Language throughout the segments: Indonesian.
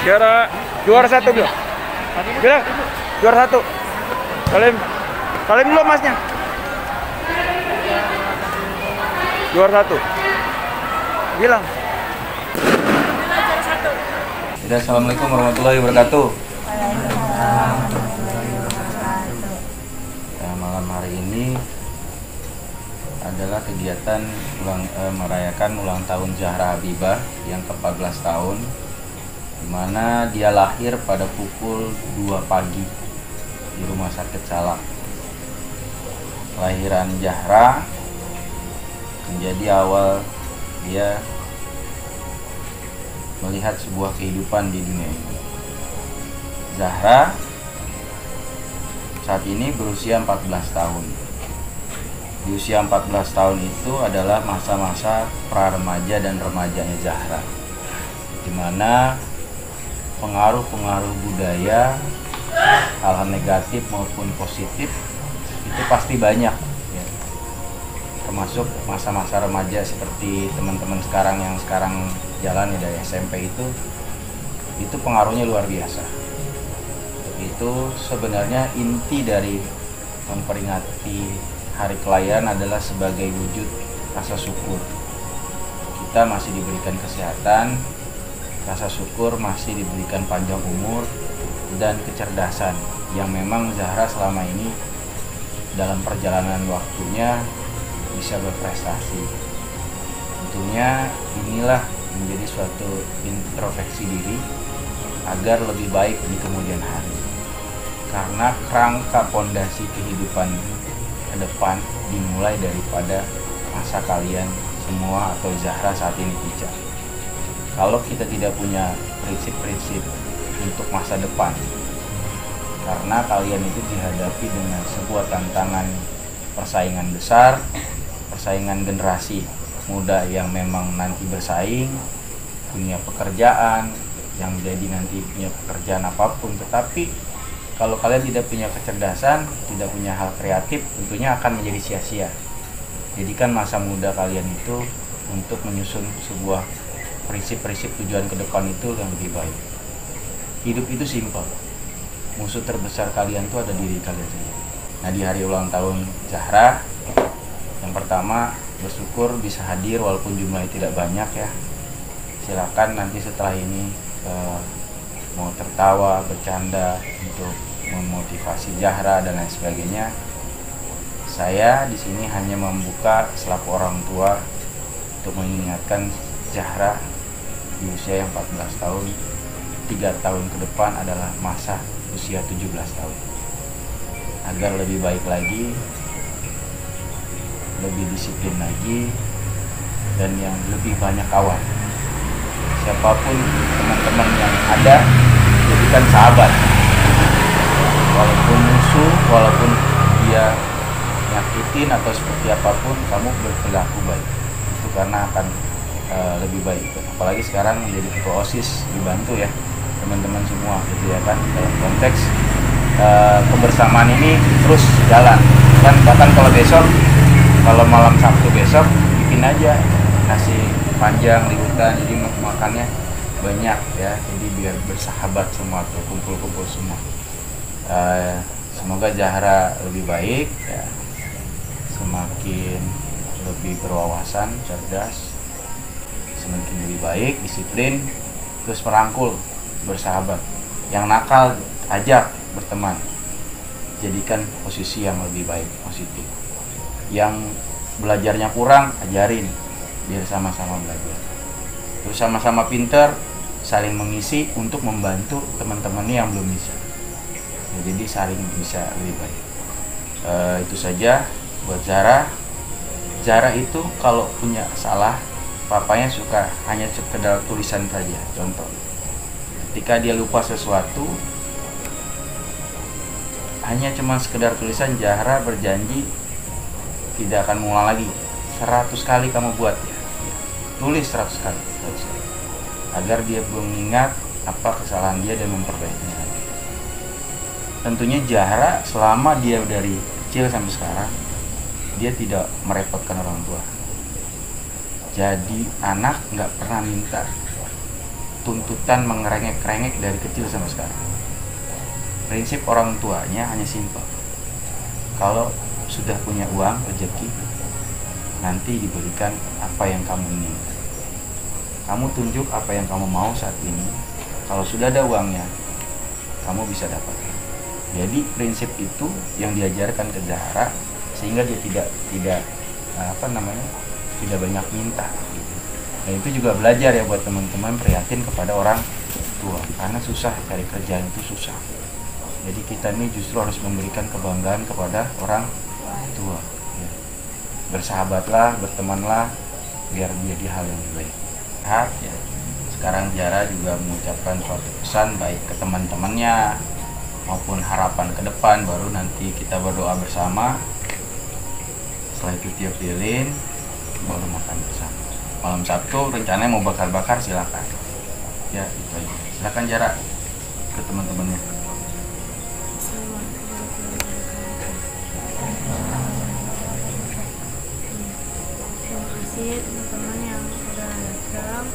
Juara satu belum? Bilang juara satu. Kalian dulu masnya. Juara satu. Bilang. Assalamualaikum warahmatullahi wabarakatuh. Malam hari ini adalah kegiatan merayakan ulang tahun Zahra Habibah yang ke-14 tahun, di mana dia lahir pada pukul 2 pagi di Rumah Sakit Salak. Kelahiran Zahra menjadi awal dia melihat sebuah kehidupan di dunia ini. Zahra saat ini berusia 14 tahun. Di usia 14 tahun itu adalah masa-masa pra-remaja dan remajanya Zahra, di mana pengaruh-pengaruh budaya, hal-hal negatif maupun positif itu pasti banyak ya. Termasuk masa-masa remaja seperti teman-teman sekarang yang sekarang jalan dari SMP itu pengaruhnya luar biasa. Itu sebenarnya inti dari memperingati hari kelahiran adalah sebagai wujud rasa syukur. Kita masih diberikan kesehatan, rasa syukur masih diberikan panjang umur dan kecerdasan yang memang Zahra selama ini dalam perjalanan waktunya bisa berprestasi. Tentunya inilah menjadi suatu introspeksi diri agar lebih baik di kemudian hari. Karena kerangka pondasi kehidupan ke depan dimulai daripada masa kalian semua atau Zahra saat ini bijak. Kalau kita tidak punya prinsip-prinsip untuk masa depan, karena kalian itu dihadapi dengan sebuah tantangan persaingan besar, persaingan generasi muda yang memang nanti bersaing, punya pekerjaan, yang jadi nanti punya pekerjaan apapun, tetapi kalau kalian tidak punya kecerdasan, tidak punya hal kreatif, tentunya akan menjadi sia-sia. Jadikan masa muda kalian itu untuk menyusun sebuah prinsip-prinsip tujuan ke depan itu yang lebih baik. Hidup itu simpel. Musuh terbesar kalian itu ada diri kalian sendiri. Nah, di hari ulang tahun Zahra, yang pertama bersyukur bisa hadir walaupun jumlahnya tidak banyak ya. Silakan nanti setelah ini mau tertawa, bercanda untuk memotivasi Zahra dan lain sebagainya. Saya di sini hanya membuka selaku orang tua untuk mengingatkan Zahra di usia yang 14 tahun, 3 tahun ke depan adalah masa usia 17 tahun. Agar lebih baik lagi, lebih disiplin lagi, dan yang lebih banyak kawan. Siapapun teman-teman yang ada, jadikan sahabat. Walaupun musuh, walaupun dia nyakitin atau seperti apapun, kamu berperilaku baik. Itu karena akan lebih baik. Apalagi sekarang menjadi ketua OSIS, dibantu ya teman-teman semua gitu ya kan. Dalam konteks kebersamaan ini terus jalan. Kan bahkan kalau besok, kalau malam Sabtu besok bikin aja nasi panjang liputan, jadi makannya banyak ya, jadi biar bersahabat semua tuh, kumpul-kumpul semua. Semoga Zahra lebih baik ya, semakin lebih berwawasan, cerdas, semakin lebih baik, disiplin, terus merangkul, bersahabat. Yang nakal ajak berteman, jadikan posisi yang lebih baik, positif. Yang belajarnya kurang, ajarin biar sama-sama belajar. Terus sama-sama pinter, saling mengisi untuk membantu teman-temannya yang belum bisa. Ya, jadi saling bisa lebih baik. Itu saja buat Zahra. Zahra itu kalau punya salah, papanya suka hanya sekedar tulisan saja. Contoh, ketika dia lupa sesuatu, hanya cuma sekedar tulisan, Zahra berjanji tidak akan mengulang lagi. 100 kali kamu buat ya, tulis 100 kali agar dia mengingat apa kesalahan dia dan memperbaikinya lagi. Tentunya Zahra selama dia dari kecil sampai sekarang, dia tidak merepotkan orang tua. Jadi anak nggak pernah minta tuntutan mengerengek-rengek dari kecil sampai sekarang. Prinsip orang tuanya hanya simpel. Kalau sudah punya uang, rezeki, nanti diberikan apa yang kamu inginkan. Kamu tunjuk apa yang kamu mau saat ini. Kalau sudah ada uangnya, kamu bisa dapat. Jadi prinsip itu yang diajarkan ke Zahra, sehingga dia tidak banyak minta. Dan itu juga belajar ya buat teman-teman, prihatin kepada orang tua, karena susah cari kerjaan itu susah. Jadi kita ini justru harus memberikan kebanggaan kepada orang tua. Ya. Bersahabatlah, bertemanlah, biar menjadi hal yang baik. Ya. Sekarang Zahra juga mengucapkan suatu pesan baik ke teman-temannya maupun harapan ke depan, baru nanti kita berdoa bersama. Setelah itu tiup lilin, baru makan bersama. Malam Sabtu rencananya mau bakar-bakar, silakan. Ya, itu aja. Silakan Zahra ke teman-temannya. Terima kasih teman-teman yang udah datang.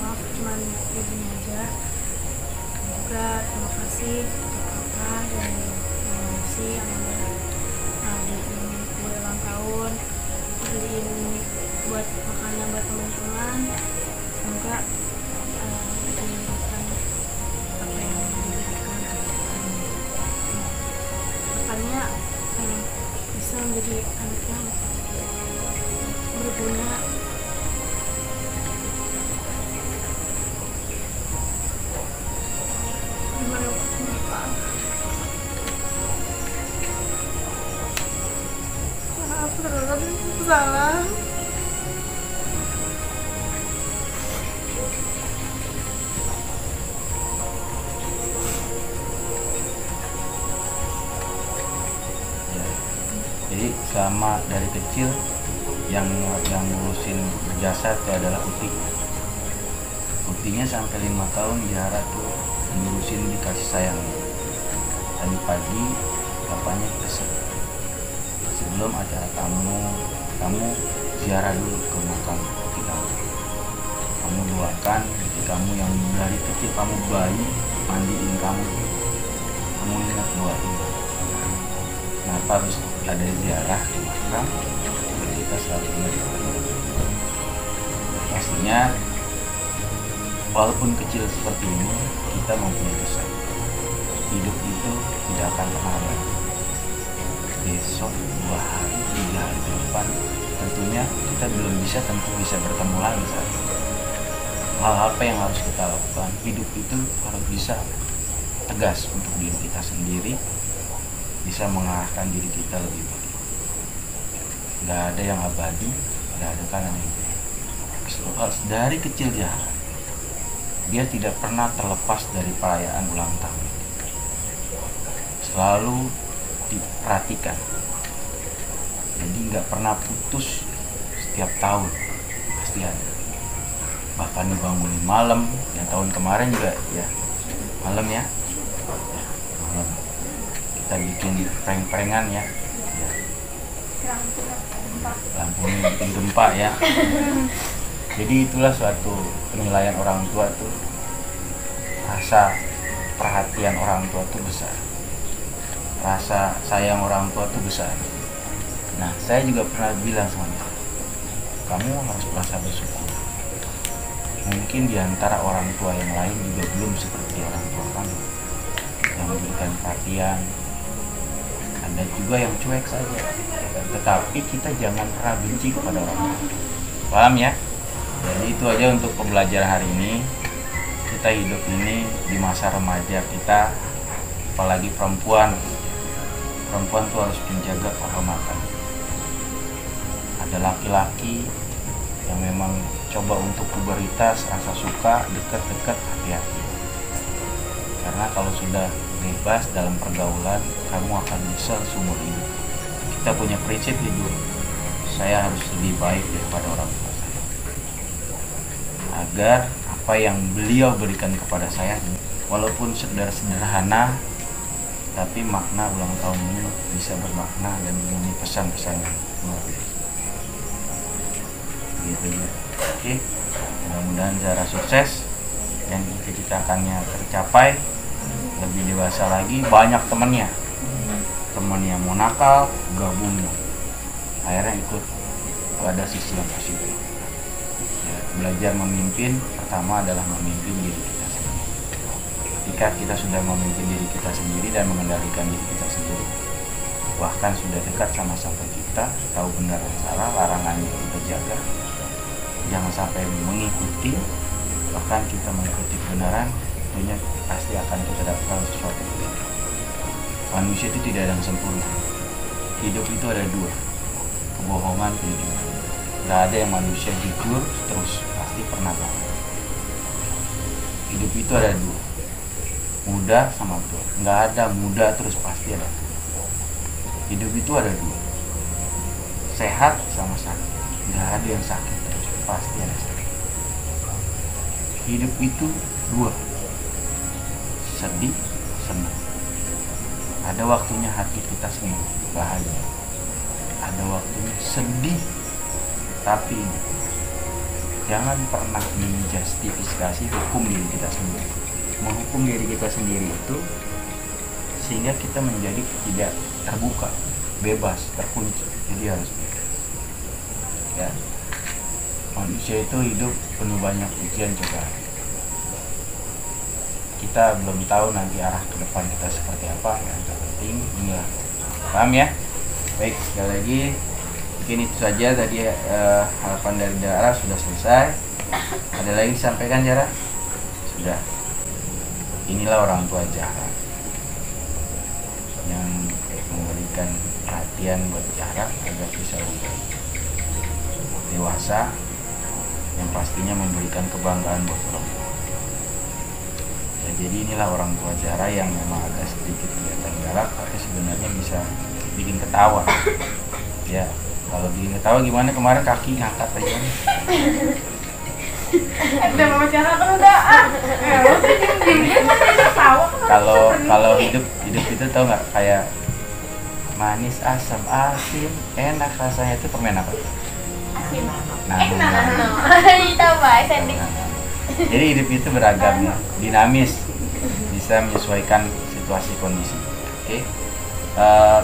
Maaf cuman begini aja. Juga terima kasih untuk kakak dan si yang udah beliin kue ulang tahun, beliin buat makanan buat teman-teman. Semoga mendapatkan apa yang diberikan makannya bisa menjadi anak yang berguna. Gimana Bapak? Maaf terlalu salah. Jadi selama dari kecil yang ngurusin berjasa itu adalah Utinya sampai 5 tahun Zahra tuh ngurusin, dikasih sayang. Tadi pagi bapaknya pesan, sebelum acara kamu ziarah dulu ke makam Uti kamu doakan Uti kamu yang dari kecil kamu bayi mandiin kamu ingat doa ini. Kenapa harus ada ziarah ke makam? Kita selalu ingat. Pastinya walaupun kecil seperti ini, kita mempunyai pesan. Hidup itu tidak akan pernah lagi. Besok, 2 hari, 3 hari ke depan, tentunya kita belum bisa bertemu lagi saat itu. Hal apa yang harus kita lakukan? Hidup itu harus bisa tegas untuk diri kita sendiri, bisa mengarahkan diri kita lebih baik. Gak ada yang abadi, gak ada kanan yang dari kecil Zahra, dia tidak pernah terlepas dari perayaan ulang tahun. Selalu diperhatikan. Jadi nggak pernah putus, setiap tahun pasti ada. Bahkan dibangunin malam, yang tahun kemarin juga ya malam ya. Malam. Kita bikin prank-prankan ya. Lampunya bikin gempa ya. Jadi itulah suatu penilaian orang tua tuh, rasa perhatian orang tua tuh besar, rasa sayang orang tua tuh besar. Nah, saya juga pernah bilang sama dia, kamu harus merasa bersyukur. Mungkin diantara orang tua yang lain juga belum seperti orang tua kamu yang memberikan perhatian. Ada juga yang cuek saja. Tetapi kita jangan pernah benci kepada orang tua. Paham ya? Jadi itu aja untuk pembelajaran hari ini. Kita hidup ini di masa remaja kita, apalagi perempuan tuh harus menjaga kehormatan. Ada laki-laki yang memang coba untuk puberitas, rasa suka, dekat-dekat, hati-hati. Karena kalau sudah bebas dalam pergaulan, kamu akan nyesel seumur hidup. Kita punya prinsip hidup, saya harus lebih baik daripada orang tua saya, agar apa yang beliau berikan kepada saya, walaupun sederhana, tapi makna ulang tahun ini bisa bermakna dan memiliki pesan-pesan yang luar biasa. Gitu ya. Oke, mudah-mudahan Zahra sukses. yang cita-citakannya tercapai, lebih dewasa lagi, banyak temennya mau nakal, gabung, akhirnya ikut pada sisi yang positif. Ya, belajar memimpin pertama adalah memimpin diri kita sendiri. Ketika kita sudah memimpin diri kita sendiri dan mengendalikan diri kita sendiri, bahkan sudah dekat sama kita, tahu benar dan salah, larangannya kita jaga, jangan sampai mengikuti, bahkan kita mengikuti kebenaran, tentunya pasti akan kita dapatkan sesuatu yang berbeda. Manusia itu tidak ada yang sempurna. Hidup itu ada dua, kebohongan, kejujuran. Gak ada yang manusia jujur terus, pasti pernah bohong. Hidup itu ada dua, muda sama tua. Gak ada muda terus, pasti ada tua. Hidup itu ada dua, sehat sama sakit. Gak ada yang sakit terus, pasti ada sakit. Hidup itu dua, sedih, senang. Ada waktunya hati kita senang, bahagia. Ada waktunya sedih, tapi jangan pernah menjustifikasi hukum diri kita sendiri. Menghukum diri kita sendiri itu sehingga kita menjadi tidak terbuka, bebas, terkunci. Jadi harus bebas. Ya, manusia itu hidup penuh banyak ujian cobaan. Kita belum tahu nanti arah ke depan kita seperti apa. Yang terpenting inilah, paham ya? Baik, sekali lagi mungkin itu saja tadi harapan dari Dara sudah selesai. Ada lagi disampaikan Jara? Sudah. Inilah orang tua Jara yang memberikan perhatian buat Jara agar bisa lebih dewasa, yang pastinya memberikan kebanggaan buat orang tua. Ya, jadi inilah orang tua Jara yang memang agak sedikit kelihatan galak, tapi sebenarnya bisa bikin ketawa. Ya, kalau bikin ketawa gimana? Kemarin kaki ngangkat aja. Udah mama Jara kan udah Kalau hidup itu tau nggak, kayak manis, asam, asin, enak rasanya, itu permen apa? asin. Jadi hidup itu beragam ya, dinamis, bisa menyesuaikan situasi kondisi. Oke.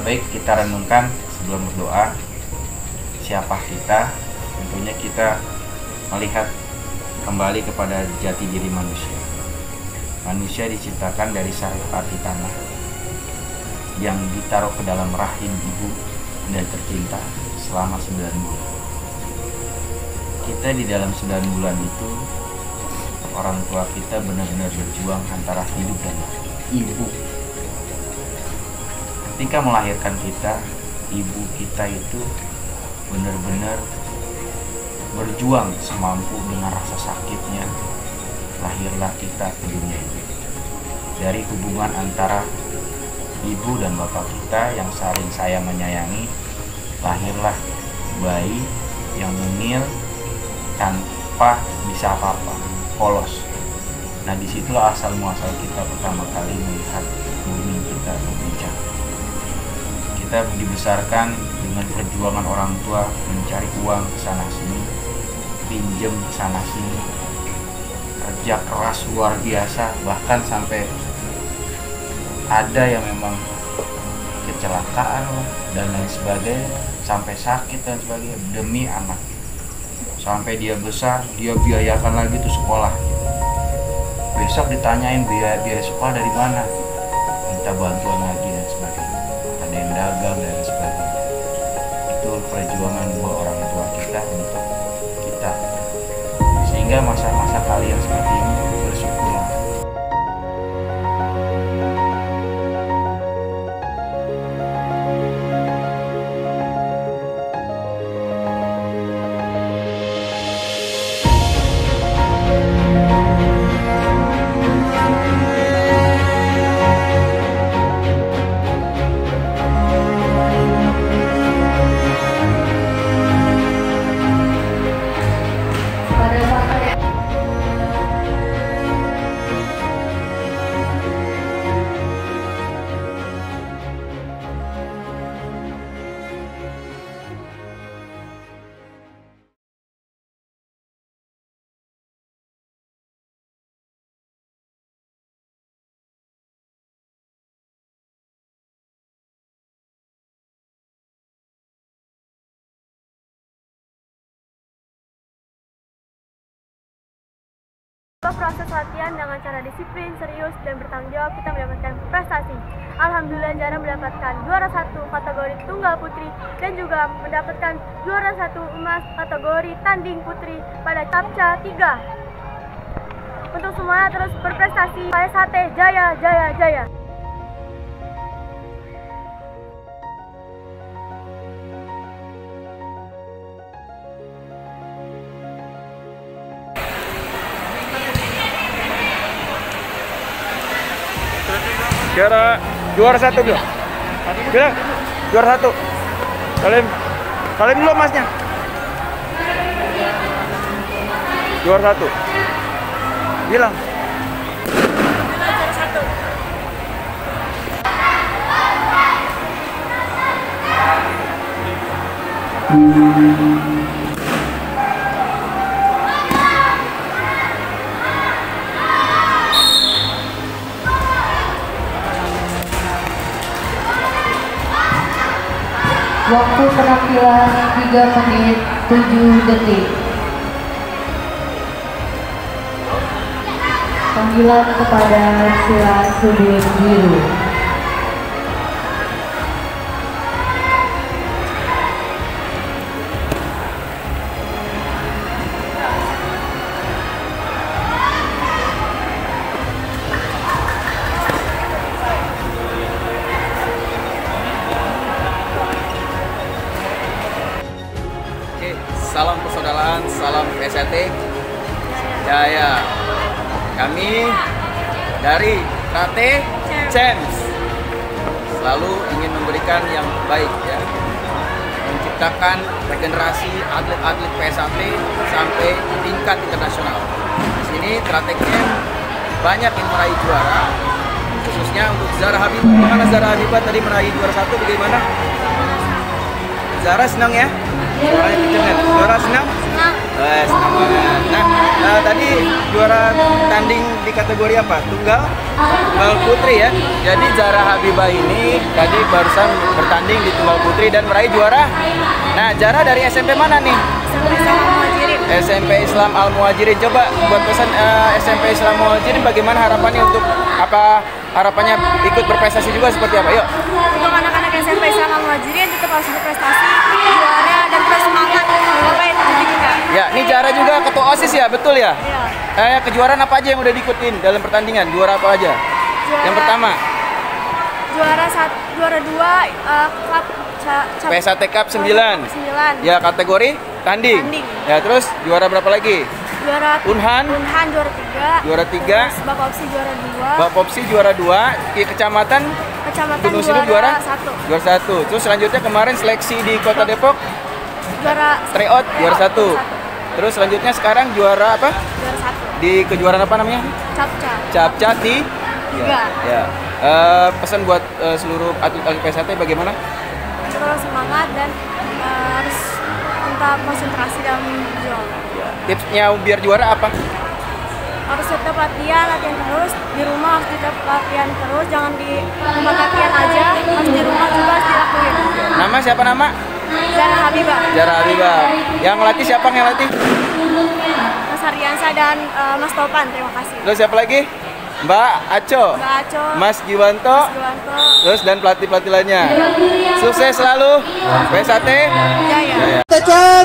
Baik, kita renungkan sebelum berdoa. Siapa kita? Tentunya kita melihat kembali kepada jati diri manusia. Manusia diciptakan dari saripati tanah yang ditaruh ke dalam rahim ibu dan tercinta selama 9 bulan. Kita di dalam 9 bulan itu, orang tua kita benar-benar berjuang antara hidup dan mati. Ibu ketika melahirkan kita, ibu kita itu benar-benar berjuang semampu dengan rasa sakitnya. Lahirlah kita ke dunia ini. Dari hubungan antara ibu dan bapak kita yang saling sayang menyayangi, lahirlah bayi yang mungil tanpa bisa apa-apa, polos. Nah, disitulah asal muasal kita pertama kali melihat bumi kita berbincang. Kita dibesarkan dengan perjuangan orang tua mencari uang sana sini, pinjem sana sini, kerja keras luar biasa, bahkan sampai ada yang memang kecelakaan dan lain sebagainya, sampai sakit dan sebagainya demi anak. Sampai dia besar, dia biayakan lagi tuh sekolah. Besok ditanyain biaya sekolah dari mana, minta bantuan lagi dan sebagainya. Ada yang dagang dan sebagainya. Itu perjuangan buat orang tua kita untuk kita. Sehingga masa-masa kalian seperti ini bersyukurlah. Tanpa proses latihan dengan cara disiplin, serius, dan bertanggung jawab, kita mendapatkan prestasi. Alhamdulillah Zara mendapatkan juara 1 kategori tunggal putri dan juga mendapatkan juara 1 emas kategori tanding putri pada Capca 3. Untuk semuanya terus berprestasi. PSHT Jaya Jaya Jaya. Juara 1 belum? Bilang juara 1. Kalian belum emasnya? Juara 1. Bilang. Waktu penampilan 3 menit 7 detik. Panggilan kepada sila sudut biru. Salam persaudaraan, salam PSHT Jaya. Kami dari Trate Champs selalu ingin memberikan yang baik ya, menciptakan regenerasi atlet-atlet PSHT sampai tingkat internasional. Di sini Trate Champs banyak yang meraih juara, khususnya untuk Zara Habibah. Bagaimana Zara Habibah tadi meraih juara 1? Bagaimana? Zara senang ya? Suaranya kenceng kan? Juara senang? Senang. Senang banget. Nah, tadi juara tanding di kategori apa? Tunggal putri ya. Jadi Zara Habibah ini tadi barusan bertanding di tunggal putri dan meraih juara. Nah, Zara dari SMP mana nih? SMP Islam Al Muhajirin. Coba buat pesan SMP Islam Al Muhajirin, bagaimana harapannya untuk harapannya ikut berprestasi juga seperti apa? Yuk. Untuk anak-anak SMP Islam Al Muhajirin tetap harus berprestasi, juara dan terus semangat sampai titik kita. Ya, ini Zara juga ketua OSIS ya, betul ya? Iya. Kejuaraan apa aja yang udah diikutin dalam pertandingan? Juara apa aja? Yang pertama? Juara 2 PSHT Cup 9. Ya, kategori tanding. Ya, terus juara berapa lagi? Juara Unhan juara 3. Juara 3. Bapopsi juara 2. Bapopsi juara 2. Kecamatan Gunung Sindur juara 1. Juara 1. Terus selanjutnya kemarin seleksi di Kota Depok Juara tryout juara 1. Terus selanjutnya sekarang juara apa? Juara 1. Di kejuaraan apa namanya? Capca di 3. Ya. Pesan buat seluruh atlet-atlet PSHT bagaimana? Terus semangat dan harus tetap konsentrasi dalam berjuang. Tipsnya biar juara apa? Harus tetap latihan terus, di rumah harus tetap latihan terus, jangan di tempat latihan aja, harus di rumah juga harus dilakuin. Nama siapa nama? Zara Habibah. Zara Habibah. Yang latih siapa yang latih? Mas Aryansa dan Mas Topan, terima kasih. Terus siapa lagi? Mbak Aco. Mbak Aco. Mas Giwanto. Terus dan pelatih-pelatih lainnya. Sukses selalu. PSHT Jaya. Jaya.